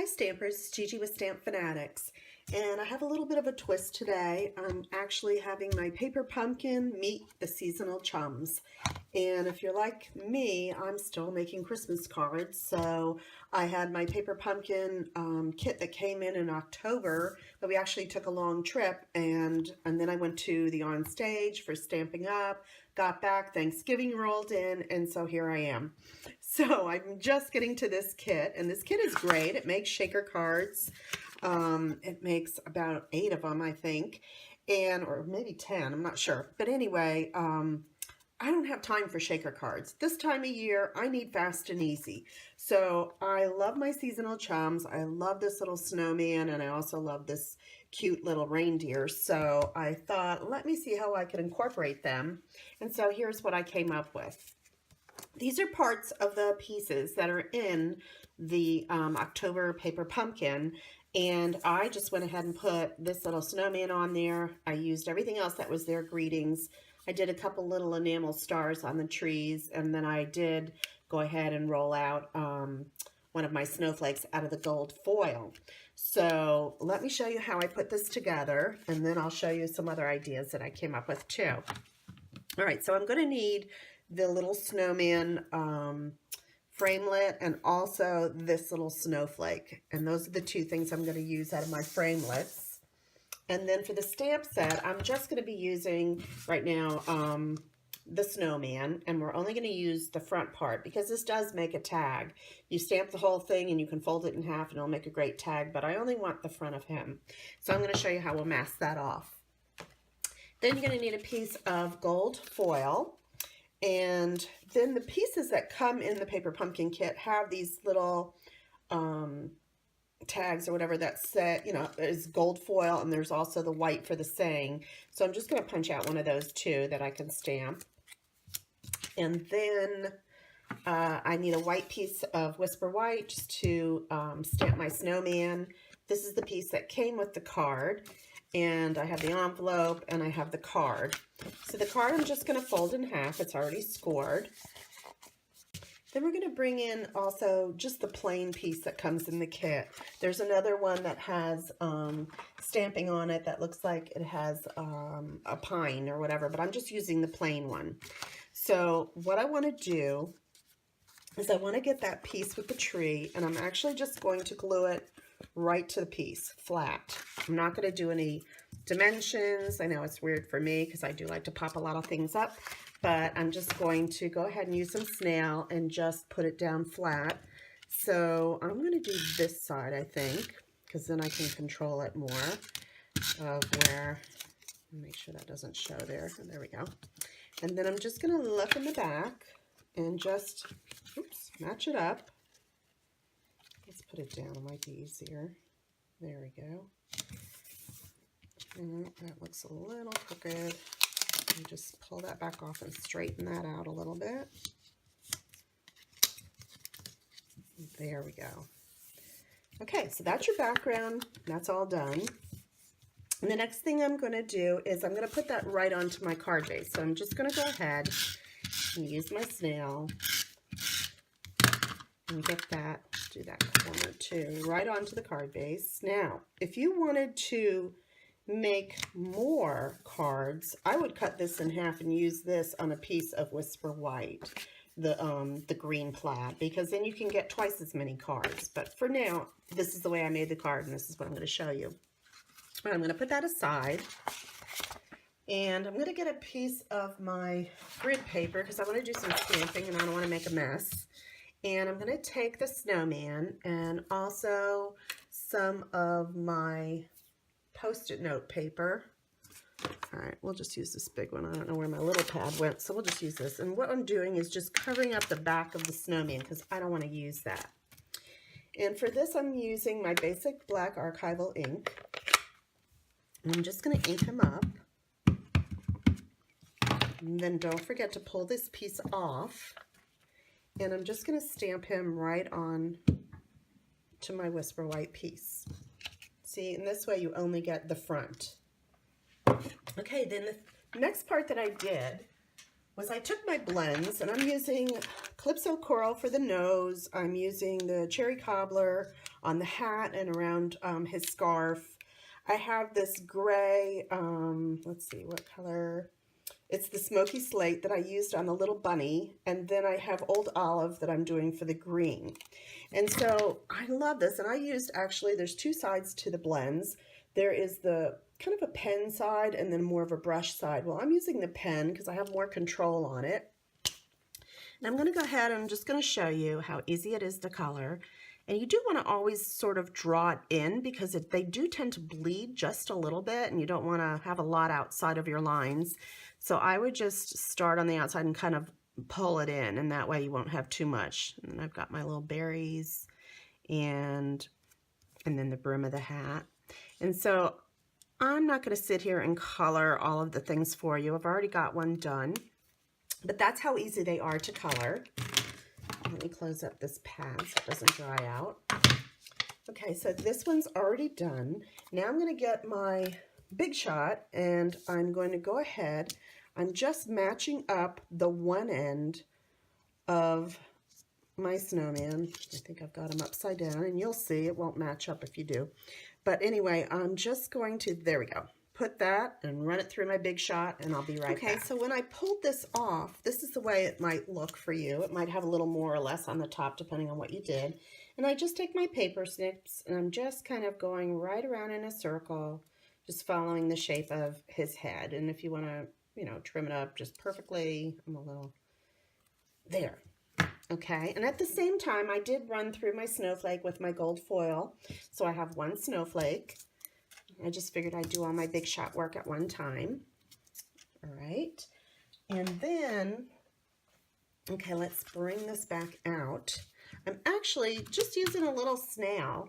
Hi Stampers, it's Gigi with Stamp Fanatics, and I have a little bit of a twist today. I'm actually having my paper pumpkin meet the seasonal chums. And if you're like me, I'm still making Christmas cards, so I had my paper pumpkin kit that came in October, but we actually took a long trip, and then I went to the on stage for Stamping Up, got back, Thanksgiving rolled in, and so here I am. So I'm just getting to this kit, and this kit is great. It makes shaker cards. It makes about 8 of them, I think, or maybe 10, I'm not sure. But anyway, I don't have time for shaker cards. This time of year, I need fast and easy. So I love my seasonal chums. I love this little snowman, and I also love this cute little reindeer. So I thought, let me see how I can incorporate them. And so here's what I came up with. These are parts of the pieces that are in the October paper pumpkin, and I just went ahead and put this little snowman on there. I used everything else that was their greetings. I did a couple little enamel stars on the trees, and then I did go ahead and roll out one of my snowflakes out of the gold foil. So let me show you how I put this together, and then I'll show you some other ideas that I came up with too. All right, so I'm going to need the little snowman framelit and also this little snowflake. And those are the two things I'm going to use out of my framelits. And then for the stamp set, I'm just going to be using right now the snowman, and we're only going to use the front part because this does make a tag. You stamp the whole thing and you can fold it in half and it'll make a great tag, but I only want the front of him. So I'm going to show you how we'll mask that off. Then you're going to need a piece of gold foil. And then the pieces that come in the paper pumpkin kit have these little tags or whatever that say, is gold foil, and there's also the white for the saying. So I'm just going to punch out one of those too that I can stamp. And then I need a white piece of Whisper White just to stamp my snowman. This is the piece that came with the card. And I have the envelope and I have the card. So the card I'm just going to fold in half. It's already scored. Then we're going to bring in also just the plain piece that comes in the kit. There's another one that has stamping on it that looks like it has a pine or whatever, but I'm just using the plain one. So what I want to do is I want to get that piece with the tree, and I'm actually just going to glue it right to the piece, flat. I'm not going to do any dimensions. I know it's weird for me because I do like to pop a lot of things up, but I'm just going to go ahead and use some snail and just put it down flat. So I'm going to do this side, I think, because then I can control it more of where, make sure that doesn't show there. There we go. And then I'm just going to look in the back and just, match it up. Let's put it down, it might be easier. There we go. And that looks a little crooked. And just pull that back off and straighten that out a little bit. There we go. Okay, so that's your background. That's all done. And the next thing I'm going to do is I'm going to put that right onto my card base. So I'm just going to go ahead and use my snail and get that, do that corner too, right onto the card base. Now, if you wanted to make more cards, I would cut this in half and use this on a piece of Whisper White, the green plaid, because then you can get twice as many cards. But for now, this is the way I made the card, and this is what I'm going to show you. I'm going to put that aside, and I'm going to get a piece of my grid paper because I want to do some stamping and I don't want to make a mess. And I'm going to take the snowman and also some of my Post-it note paper. All right, we'll just use this big one. I don't know where my little pad went, so we'll just use this. And what I'm doing is just covering up the back of the snowman because I don't want to use that. And for this, I'm using my basic black archival ink. And I'm just going to ink him up. And then don't forget to pull this piece off. And I'm just going to stamp him right on to my Whisper White piece. See, and this way you only get the front. Okay, then the next part that I did was I took my blends, and I'm using Calypso Coral for the nose. I'm using the Cherry Cobbler on the hat and around his scarf. I have this gray, let's see, what color? It's the smoky slate that I used on the little bunny, and then I have old olive that I'm doing for the green. And so I love this, and I used, actually, there's two sides to the blends. There is the kind of a pen side and then more of a brush side. Well, I'm using the pen because I have more control on it. And I'm going to go ahead and I'm just going to show you how easy it is to color. And you do want to always sort of draw it in because they do tend to bleed just a little bit, and you don't want to have a lot outside of your lines. So I would just start on the outside and kind of pull it in, and that way you won't have too much. And then I've got my little berries and then the brim of the hat. And so I'm not going to sit here and color all of the things for you. I've already got one done, but that's how easy they are to color. Let me close up this pad so it doesn't dry out. Okay, so this one's already done. Now I'm going to get my Big Shot, and I'm going to go ahead. I'm just matching up the one end of my snowman. I think I've got them upside down, and you'll see it won't match up if you do. But anyway, I'm just going to, there we go, put that and run it through my Big Shot, and I'll be right back. Okay, so when I pulled this off, this is the way it might look for you. It might have a little more or less on the top depending on what you did. And I just take my paper snips, and I'm just kind of going right around in a circle, just following the shape of his head. And if you want to, you know, trim it up just perfectly, I'm a little, there. Okay, and at the same time, I did run through my snowflake with my gold foil. So I have one snowflake. I just figured I'd do all my Big Shot work at one time. All right, and then, okay, let's bring this back out. I'm actually just using a little snail.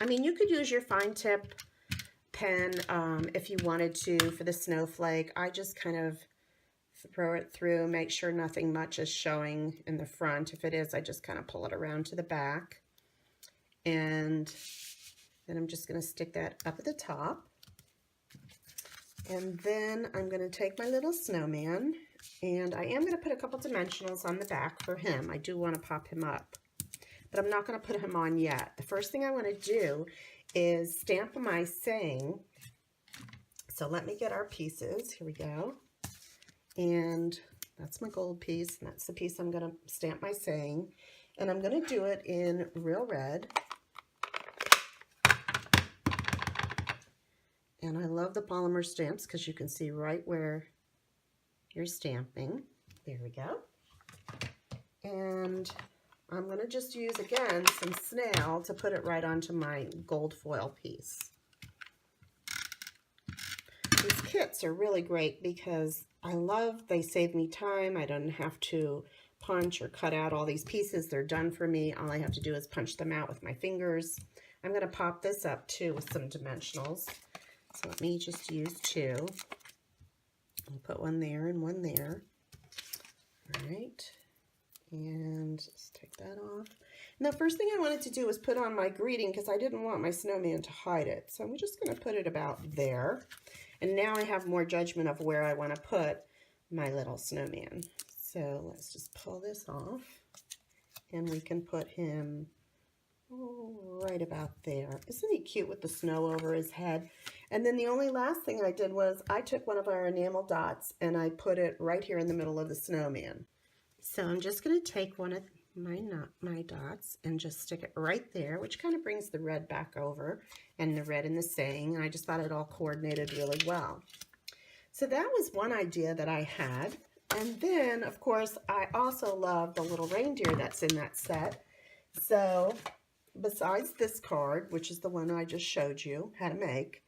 I mean, you could use your fine tip pen if you wanted to for the snowflake. I just kind of throw it through, make sure nothing much is showing in the front. If it is, I just kind of pull it around to the back. And then I'm just going to stick that up at the top. And then I'm going to take my little snowman, and I am going to put a couple dimensionals on the back for him. I do want to pop him up, but I'm not going to put him on yet. The first thing I want to do is stamp my saying. So let me get our pieces. Here we go. And that's my gold piece, and that's the piece I'm going to stamp my saying. And I'm going to do it in real red. And I love the polymer stamps because you can see right where you're stamping. There we go. And I'm going to just use, again, some snail to put it right onto my gold foil piece. These kits are really great because they save me time. I don't have to punch or cut out all these pieces. They're done for me. All I have to do is punch them out with my fingers. I'm going to pop this up too with some dimensionals. So let me just use two. I'll put one there and one there. All right. And just take that off. And the first thing I wanted to do was put on my greeting because I didn't want my snowman to hide it. So I'm just going to put it about there. And now I have more judgment of where I want to put my little snowman. So let's just pull this off. And we can put him right about there. Isn't he cute with the snow over his head? And then the only last thing I did was I took one of our enamel dots and I put it right here in the middle of the snowman. So I'm just going to take one of my dots and just stick it right there, which kind of brings the red back over and the red in the saying. And I just thought it all coordinated really well. So that was one idea that I had. And then, of course, I also love the little reindeer that's in that set. So besides this card, which is the one I just showed you how to make,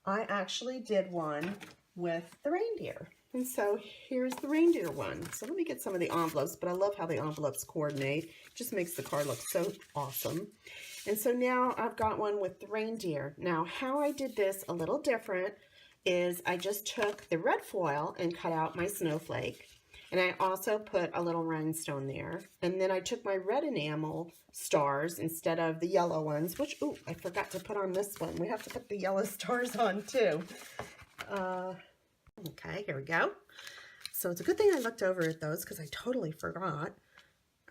I actually did one with the reindeer. And so here's the reindeer one. So let me get some of the envelopes, but I love how the envelopes coordinate. It just makes the card look so awesome. And so now I've got one with the reindeer. Now how I did this a little different is I just took the red foil and cut out my snowflake. And I also put a little rhinestone there. And then I took my red enamel stars instead of the yellow ones, which, ooh, I forgot to put on this one. We have to put the yellow stars on too. Okay, here we go. So it's a good thing I looked over at those because I totally forgot.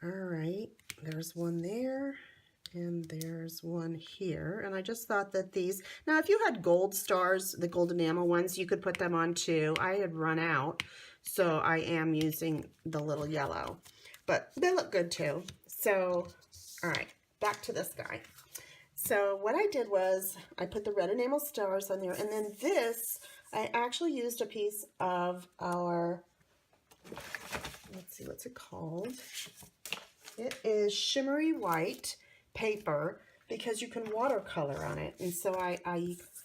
All right, there's one there. And there's one here. And I just thought that these, now if you had gold stars, the gold enamel ones, you could put them on too. I had run out, so I am using the little yellow. But they look good too. So, all right, back to this guy. So what I did was I put the red enamel stars on there, and then this, I actually used a piece of our, let's see, what's it called? It is shimmery white paper, because you can watercolor on it. And so I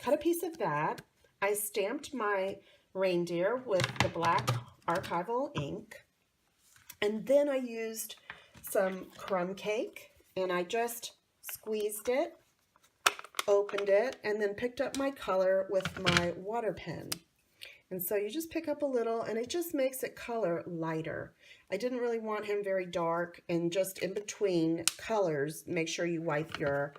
cut a piece of that. I stamped my reindeer with the black archival ink. And then I used some crumb cake, and I just squeezed it, opened it, and then picked up my color with my water pen. And so you just pick up a little, and it just makes it color lighter. I didn't really want him very dark, and just in between colors, make sure you wipe your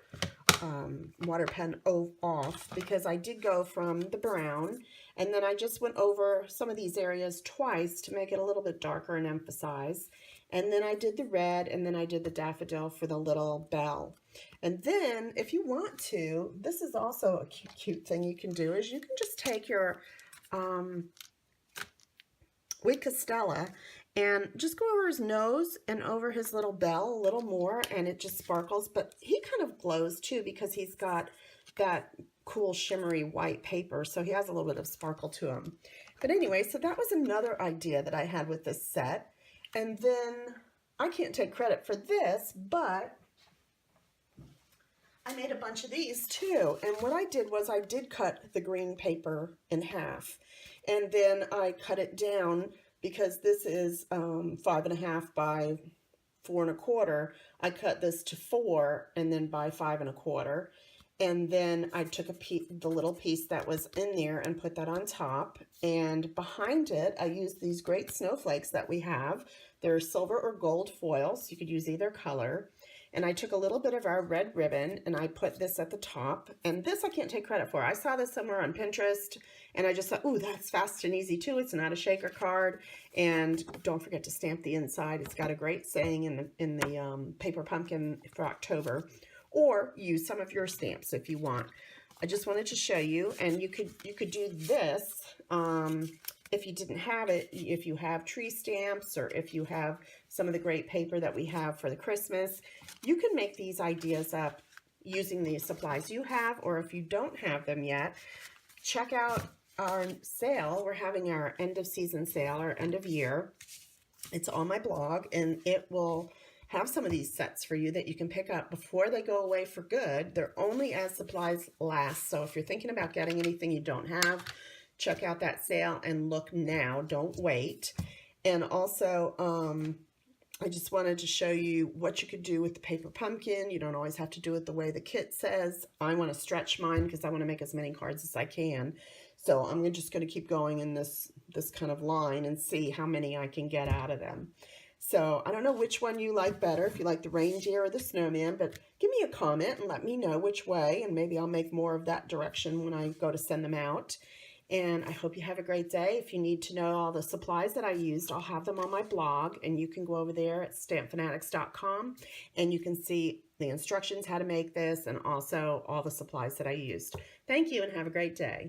water pen off, because I did go from the brown, and then I just went over some of these areas twice to make it a little bit darker and emphasize. And then I did the red, and then I did the daffodil for the little bell. And then, if you want to, this is also a cute thing you can do, is you can just take your Wheat Castella and just go over his nose and over his little bell a little more, and it just sparkles. But he kind of glows too, because he's got that cool shimmery white paper, so he has a little bit of sparkle to him. But anyway, so that was another idea that I had with this set. And then I can't take credit for this, but I made a bunch of these too. And what I did was I did cut the green paper in half, and then I cut it down, because this is 5.5 by 4.25. I cut this to 4, and then by 5.25. And then I took the little piece that was in there and put that on top. And behind it, I used these great snowflakes that we have. They're silver or gold foil, so you could use either color. And I took a little bit of our red ribbon, and I put this at the top. And this I can't take credit for. I saw this somewhere on Pinterest, and I just thought, ooh, that's fast and easy too. It's not a shaker card. And don't forget to stamp the inside. It's got a great saying in the paper pumpkin for October. Or use some of your stamps if you want. I just wanted to show you, and you could do this if you didn't have it. If you have tree stamps, or if you have some of the great paper that we have for the Christmas, you can make these ideas up using the supplies you have. Or if you don't have them yet, check out our sale. We're having our end of season sale, our end of year. It's on my blog, and it will have some of these sets for you that you can pick up before they go away for good. They're only as supplies last. So if you're thinking about getting anything you don't have, check out that sale and look now. Don't wait. And also, I just wanted to show you what you could do with the paper pumpkin. You don't always have to do it the way the kit says. I want to stretch mine because I want to make as many cards as I can. So I'm just going to keep going in this kind of line and see how many I can get out of them. So I don't know which one you like better, if you like the reindeer or the snowman, but give me a comment and let me know which way, and maybe I'll make more of that direction when I go to send them out. And I hope you have a great day. If you need to know all the supplies that I used, I'll have them on my blog, and you can go over there at stampfanatics.com, and you can see the instructions how to make this, and also all the supplies that I used. Thank you, and have a great day.